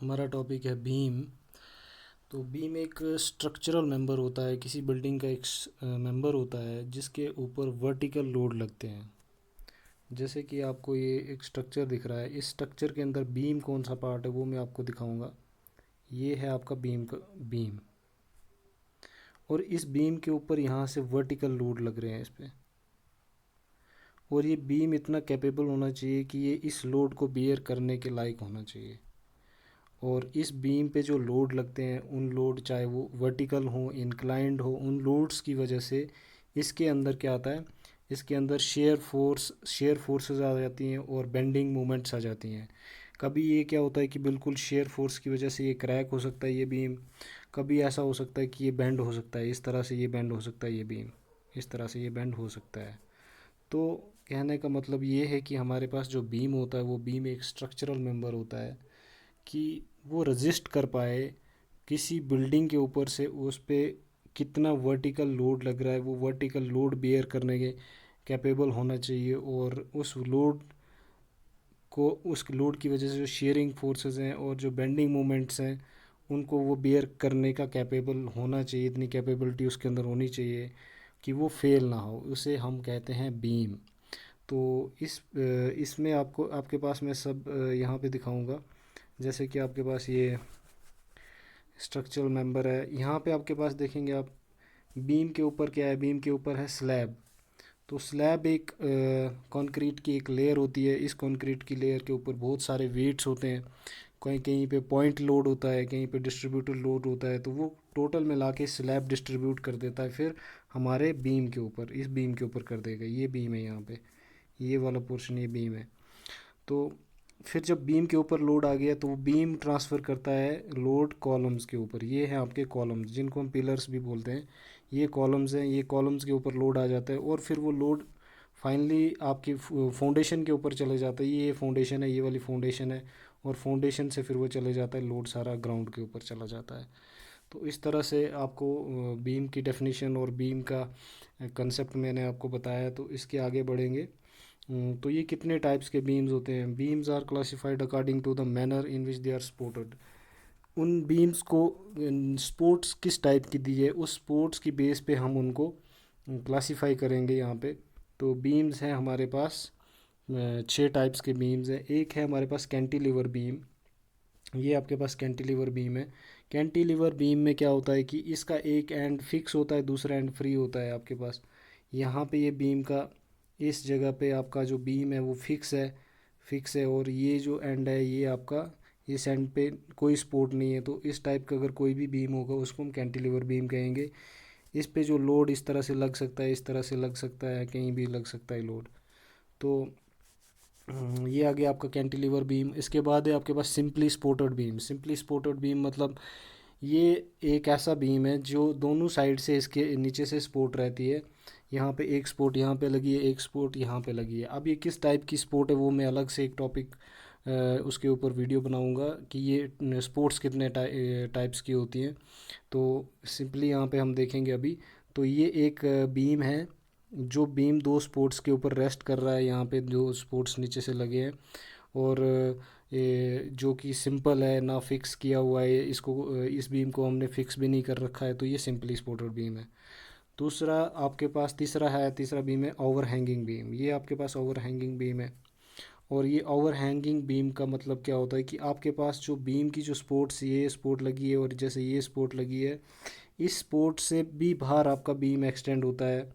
हमारा टॉपिक है बीम। तो बीम एक स्ट्रक्चरल मेंबर होता है, किसी बिल्डिंग का एक मेंबर होता है जिसके ऊपर वर्टिकल लोड लगते हैं। जैसे कि आपको ये एक स्ट्रक्चर दिख रहा है, इस स्ट्रक्चर के अंदर बीम कौन सा पार्ट है वो मैं आपको दिखाऊंगा। ये है आपका बीम का बीम, और इस बीम के ऊपर यहाँ से वर्टिकल लोड लग रहे हैं इस पे। और ये बीम इतना कैपेबल होना चाहिए कि ये इस लोड को बियर करने के लायक होना चाहिए। और इस बीम पे जो लोड लगते हैं, उन लोड चाहे वो वर्टिकल हो, इंक्लाइंड हो, उन लोड्स की वजह से इसके अंदर क्या आता है, इसके अंदर शेयर फोर्सेस आ जाती हैं और बेंडिंग मोमेंट्स आ जाती हैं। कभी ये क्या होता है कि बिल्कुल शेयर फोर्स की वजह से ये क्रैक हो सकता है ये बीम, कभी ऐसा हो सकता है कि ये बेंड हो सकता है, इस तरह से ये बेंड हो सकता है ये बीम, इस तरह से ये बेंड हो सकता है। तो कहने का मतलब ये है कि हमारे पास जो बीम होता है वो बीम एक स्ट्रक्चरल मेंबर होता है कि वो रजिस्ट कर पाए किसी बिल्डिंग के ऊपर से उस पे कितना वर्टिकल लोड लग रहा है, वो वर्टिकल लोड बेयर करने के कैपेबल होना चाहिए। और उस लोड को, उस लोड की वजह से जो शेयरिंग फोर्सेस हैं और जो बेंडिंग मोमेंट्स हैं उनको वो बेयर करने का कैपेबल होना चाहिए, इतनी कैपेबिलिटी उसके अंदर होनी चाहिए कि वो फेल ना हो। उसे हम कहते हैं बीम। तो इसमें आपको, आपके पास मैं सब यहाँ पे दिखाऊंगा। जैसे कि आपके पास ये स्ट्रक्चरल मेंबर है, यहाँ पे आपके पास देखेंगे आप, बीम के ऊपर क्या है, बीम के ऊपर है स्लैब। तो स्लैब एक कंक्रीट की एक लेयर होती है। इस कंक्रीट की लेयर के ऊपर बहुत सारे वेट्स होते हैं, कहीं कहीं पे पॉइंट लोड होता है, कहीं पे डिस्ट्रीब्यूटर लोड होता है। तो वो टोटल मिला के स्लैब डिस्ट्रीब्यूट कर देता है फिर हमारे बीम के ऊपर, इस बीम के ऊपर कर देगा। ये बीम है यहाँ पे, ये वाला पोर्शन ये बीम है। तो फिर जब बीम के ऊपर लोड आ गया तो वो बीम ट्रांसफ़र करता है लोड कॉलम्स के ऊपर। ये हैं आपके कॉलम्स, जिनको हम पिलर्स भी बोलते हैं। ये कॉलम्स हैं, ये कॉलम्स के ऊपर लोड आ जाता है और फिर वो लोड फाइनली आपकी फाउंडेशन के ऊपर चले जाता है। ये फाउंडेशन है, ये वाली फाउंडेशन है, और फाउंडेशन से फिर वो चले जाता है, लोड सारा ग्राउंड के ऊपर चला जाता है। तो इस तरह से आपको बीम की डेफिनेशन और बीम का कंसेप्ट मैंने आपको बताया। तो इसके आगे बढ़ेंगे। तो ये कितने टाइप्स के बीम्स होते हैं। Beams are classified according to the manner in which they are supported. उन बीम्स को स्पोर्ट्स किस टाइप की दी है, उस स्पोर्ट्स की बेस पे हम उनको क्लासिफाई करेंगे यहाँ पे। तो बीम्स हैं हमारे पास, 6 टाइप्स के बीम्स हैं। एक है हमारे पास कैंटिलीवर बीम। ये आपके पास कैंटिलीवर बीम है। कैंटिलीवर बीम में क्या होता है कि इसका एक एंड फिक्स होता है, दूसरा एंड फ्री होता है आपके पास। यहाँ पे ये बीम का, इस जगह पे आपका जो बीम है वो फिक्स है, और ये जो एंड है ये आपका, इस एंड पे कोई सपोर्ट नहीं है। तो इस टाइप का अगर कोई भी बीम होगा उसको हम कैंटिलीवर बीम कहेंगे। इस पे जो लोड इस तरह से लग सकता है, इस तरह से लग सकता है, कहीं भी लग सकता है लोड। तो ये आ गया आपका कैंटिलीवर बीम। इसके बाद है आपके पास simply supported beam. Simply supported beam मतलब ये एक ऐसा बीम है जो दोनों साइड से इसके नीचे से सपोर्ट रहती है। यहाँ पे एक सपोर्ट यहाँ पे लगी है, एक सपोर्ट यहाँ पे लगी है। अब ये किस टाइप की सपोर्ट है वो मैं अलग से एक टॉपिक उसके ऊपर वीडियो बनाऊंगा कि ये स्पोर्ट्स कितने टाइप्स की होती हैं। तो सिंपली यहाँ पे हम देखेंगे अभी। तो ये एक बीम है, जो बीम दो स्पोर्ट्स के ऊपर रेस्ट कर रहा है। यहाँ पे दो स्पोर्ट्स नीचे से लगे हैं, और ये जो कि सिंपल है, ना फिक्स किया हुआ है इसको, इस बीम को हमने फिक्स भी नहीं कर रखा है। तो ये सिंपली सपोर्टेड बीम है। दूसरा आपके पास तीसरा बीम है ओवर हैंगिंग बीम। ये आपके पास ओवर हैंगिंग बीम है। और ये ओवर हैंगिंग बीम का मतलब क्या होता है कि आपके पास जो बीम की जो सपोर्ट्स, ये सपोर्ट लगी है और जैसे ये सपोर्ट लगी है, इस सपोर्ट से भी बाहर आपका बीम एक्सटेंड होता है,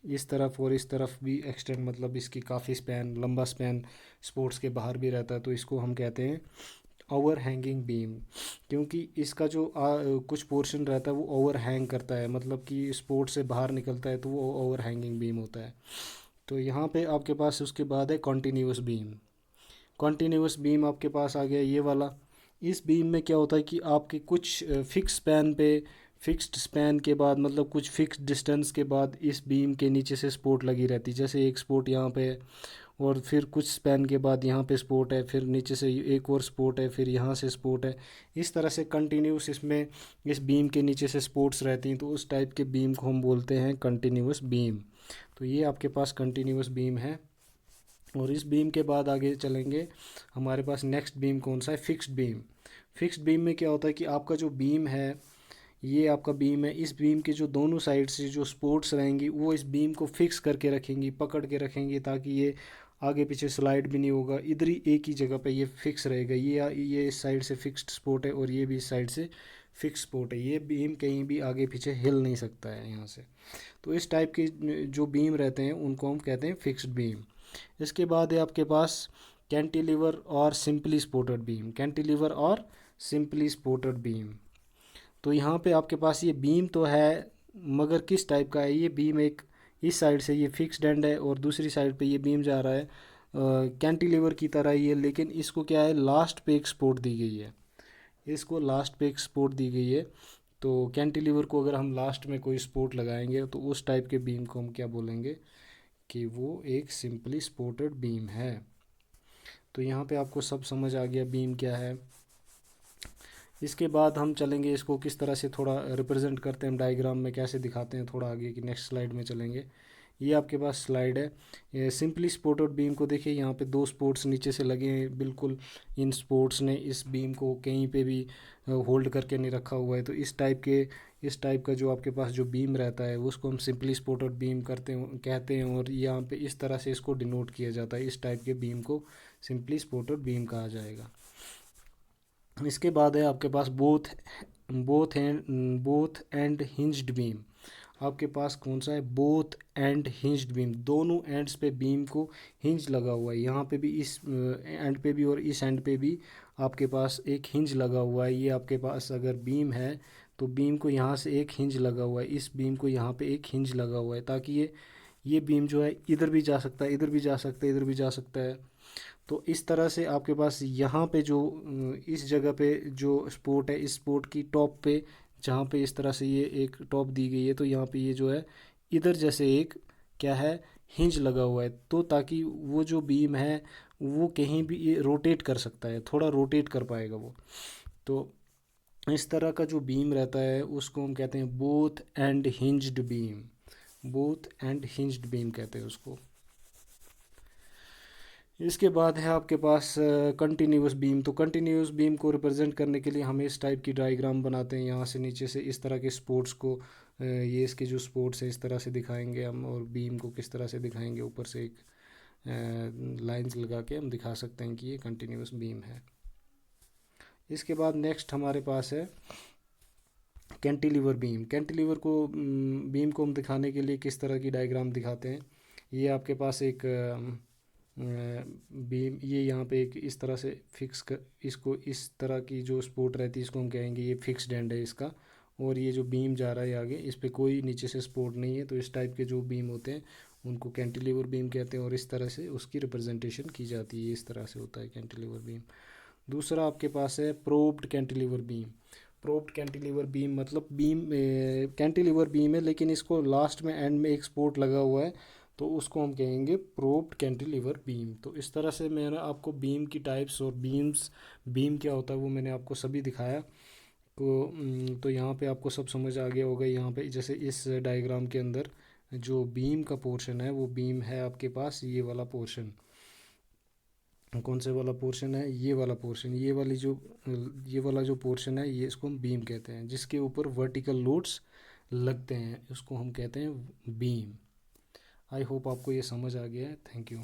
इस तरफ और इस तरफ भी एक्सटेंड, मतलब इसकी काफ़ी स्पैन, लंबा स्पैन स्पोर्ट्स के बाहर भी रहता है। तो इसको हम कहते हैं ओवर हैंगिंग बीम। क्योंकि इसका जो कुछ पोर्शन रहता है वो ओवर हैंग करता है, मतलब कि स्पोर्ट से बाहर निकलता है, तो वो ओवर हैंगिंग बीम होता है। तो यहाँ पे आपके पास उसके बाद है कॉन्टीन्यूस बीम। कॉन्टीन्यूस बीम आपके पास आ गया ये वाला। इस बीम में क्या होता है कि आपके कुछ फिक्स स्पैन पे, फिक्स्ड स्पैन के बाद, मतलब कुछ फिक्स डिस्टेंस के बाद इस बीम के नीचे से सपोर्ट लगी रहती है। जैसे एक सपोर्ट यहाँ पे है, और फिर कुछ स्पैन के बाद यहाँ पे सपोर्ट है, फिर नीचे से एक और सपोर्ट है, फिर यहाँ से सपोर्ट है। इस तरह से कंटिन्यूस इसमें इस बीम के नीचे से सपोर्ट्स रहती हैं। तो उस टाइप के बीम को हम बोलते हैं कंटिन्यूस बीम। तो ये आपके पास कंटिन्यूस बीम है। और इस बीम के बाद आगे चलेंगे, हमारे पास नेक्स्ट बीम कौन सा है, फिक्स्ड बीम। फिक्स्ड बीम में क्या होता है कि आपका जो बीम है, ये आपका बीम है, इस बीम के जो दोनों साइड से जो सपोर्ट्स रहेंगी वो इस बीम को फिक्स करके रखेंगी, पकड़ के रखेंगी, ताकि ये आगे पीछे स्लाइड भी नहीं होगा, इधर ही एक ही जगह पे ये फिक्स रहेगा। ये इस साइड से फिक्स्ड सपोर्ट है और ये भी इस साइड से फिक्स सपोर्ट है, ये बीम कहीं भी आगे पीछे हिल नहीं सकता है यहाँ से। तो इस टाइप के जो बीम रहते हैं उनको हम कहते हैं फिक्स्ड बीम। इसके बाद है आपके पास कैंटिलीवर और सिंपली सपोर्टेड बीम। कैंटिलीवर और सिंपली सपोर्टेड बीम, तो यहाँ पे आपके पास ये बीम तो है, मगर किस टाइप का है ये बीम, एक इस साइड से ये फिक्स्ड एंड है और दूसरी साइड पे ये बीम जा रहा है कैंटिलीवर की तरह ही है, लेकिन इसको क्या है, लास्ट पे एक सपोर्ट दी गई है, इसको लास्ट पे एक सपोर्ट दी गई है। तो कैंटिलीवर को अगर हम लास्ट में कोई सपोर्ट लगाएंगे तो उस टाइप के बीम को हम क्या बोलेंगे कि वो एक सिंपली सपोर्टेड बीम है। तो यहाँ पे आपको सब समझ आ गया बीम क्या है। इसके बाद हम चलेंगे इसको किस तरह से थोड़ा रिप्रेजेंट करते हैं, हम डायग्राम में कैसे दिखाते हैं, थोड़ा आगे की नेक्स्ट स्लाइड में चलेंगे। ये आपके पास स्लाइड है, ये सिंपली सपोर्टेड बीम को देखिए, यहाँ पे दो सपोर्ट्स नीचे से लगे हैं बिल्कुल, इन सपोर्ट्स ने इस बीम को कहीं पे भी होल्ड करके नहीं रखा हुआ है। तो इस टाइप का जो आपके पास जो बीम रहता है उसको हम सिंपली सपोर्टेड बीम कहते हैं, और यहाँ पे इस तरह से इसको डिनोट किया जाता है, इस टाइप के बीम को सिंपली सपोर्टेड बीम कहा जाएगा। इसके बाद है आपके पास बोथ एंड हिंज्ड बीम। आपके पास कौन सा है, बोथ एंड हिंज्ड बीम, दोनों एंड्स पे बीम को हिंज लगा हुआ है, यहाँ पे भी इस एंड पे भी और इस एंड पे भी आपके पास एक हिंज लगा हुआ है। ये आपके पास अगर बीम है तो बीम को यहाँ से एक हिंज लगा हुआ है, इस बीम को यहाँ पे एक हिंज लगा हुआ है, ताकि ये बीम जो है इधर भी जा सकता है, इधर भी जा सकता है, इधर भी जा सकता है। तो इस तरह से आपके पास यहाँ पे जो इस जगह पे जो स्पोर्ट है, इस स्पोर्ट की टॉप पे जहाँ पे इस तरह से ये एक टॉप दी गई है, तो यहाँ पे ये जो है इधर जैसे एक क्या है, हिंज लगा हुआ है, तो ताकि वो जो बीम है वो कहीं भी ये रोटेट कर सकता है, थोड़ा रोटेट कर पाएगा वो। तो इस तरह का जो बीम रहता है उसको हम कहते हैं both and hinged beam. Both and hinged beam कहते हैं उसको। इसके बाद है आपके पास कंटिन्यूस बीम। तो कंटिन्यूस बीम को रिप्रेजेंट करने के लिए हम इस टाइप की डायग्राम बनाते हैं, यहाँ से नीचे से इस तरह के स्पोर्ट्स को ये इसके जो स्पोर्ट्स है इस तरह से दिखाएंगे हम, और बीम को किस तरह से दिखाएंगे, ऊपर से एक लाइंस लगा के हम दिखा सकते हैं कि ये कंटिन्यूस बीम है। इसके बाद नेक्स्ट हमारे पास है कैंटिलीवर बीम। कैंटिलीवर को बीम को हम दिखाने के लिए किस तरह की डायग्राम दिखाते हैं, ये आपके पास एक बीम, ये यहाँ पे एक इस तरह से फिक्स कर, इसको इस तरह की जो सपोर्ट रहती है इसको हम कहेंगे ये फिक्स्ड एंड है इसका, और ये जो बीम जा रहा है आगे इस पे कोई नीचे से सपोर्ट नहीं है। तो इस टाइप के जो बीम होते हैं उनको कैंटिलीवर बीम कहते हैं, और इस तरह से उसकी रिप्रेजेंटेशन की जाती है, इस तरह से होता है कैंटिलीवर बीम। दूसरा आपके पास है probed cantilever beam. Probed cantilever beam मतलब बीम कैंटिलीवर बीम है, लेकिन इसको लास्ट में एंड में एक सपोर्ट लगा हुआ है, तो उसको हम कहेंगे प्रोब्ड कैंटिलीवर बीम। तो इस तरह से मैंने आपको बीम की टाइप्स और बीम क्या होता है वो मैंने आपको सभी दिखाया। तो यहाँ पे आपको सब समझ आ गया होगा। यहाँ पे जैसे इस डायग्राम के अंदर जो बीम का पोर्शन है वो बीम है आपके पास ये वाला पोर्शन। कौन से वाला पोर्शन है, ये वाला पोर्शन, ये वाला जो पोर्शन है ये इसको हम बीम कहते हैं, जिसके ऊपर वर्टिकल लोड्स लगते हैं उसको हम कहते हैं बीम। आई होप आपको ये समझ आ गया है। Thank you.